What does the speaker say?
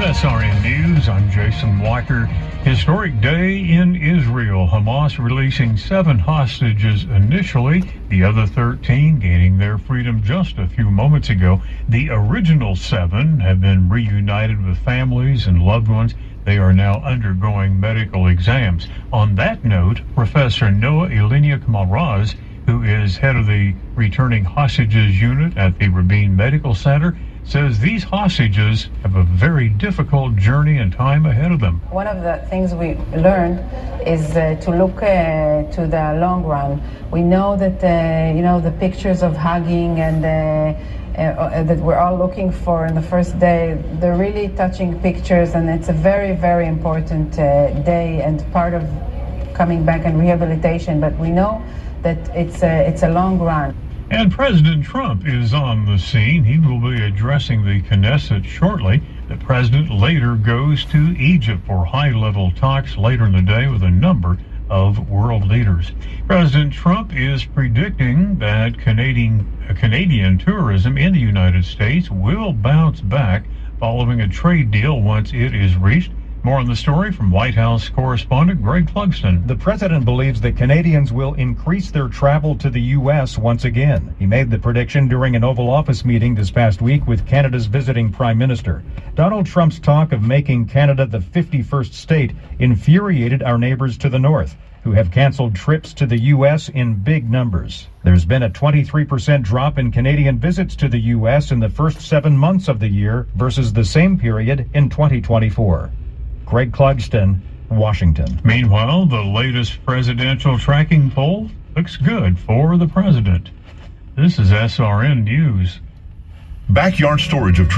With SRN News, I'm Jason Walker. Historic day in Israel. Hamas releasing 7 hostages initially, the other 13 gaining their freedom just a few moments ago. The original 7 have been reunited with families and loved ones. They are now undergoing medical exams. On that note, Professor Noah Eleniak Malraz, who is head of the returning hostages unit at the Rabin Medical Center, says these hostages have a very difficult journey and time ahead of them. One of the things we learned is to look to the long run. We know that the pictures of hugging and that we're all looking for in the first day, they're really touching pictures, and it's a very, very important day and part of coming back and rehabilitation. But we know that it's a long run. And President Trump is on the scene. He will be addressing the Knesset shortly. The president later goes to Egypt for high-level talks later in the day with a number of world leaders. President Trump is predicting that Canadian tourism in the United States will bounce back following a trade deal once it is reached. More on the story from White House correspondent Greg Clugston. The president believes that Canadians will increase their travel to the U.S. once again. He made the prediction during an Oval Office meeting this past week with Canada's visiting Prime Minister. Donald Trump's talk of making Canada the 51st state infuriated our neighbors to the north, who have canceled trips to the U.S. in big numbers. There's been a 23% drop in Canadian visits to the U.S. in the first 7 months of the year versus the same period in 2024. Greg Clugston, Washington. Meanwhile, the latest presidential tracking poll looks good for the president. This is SRN News. Backyard storage of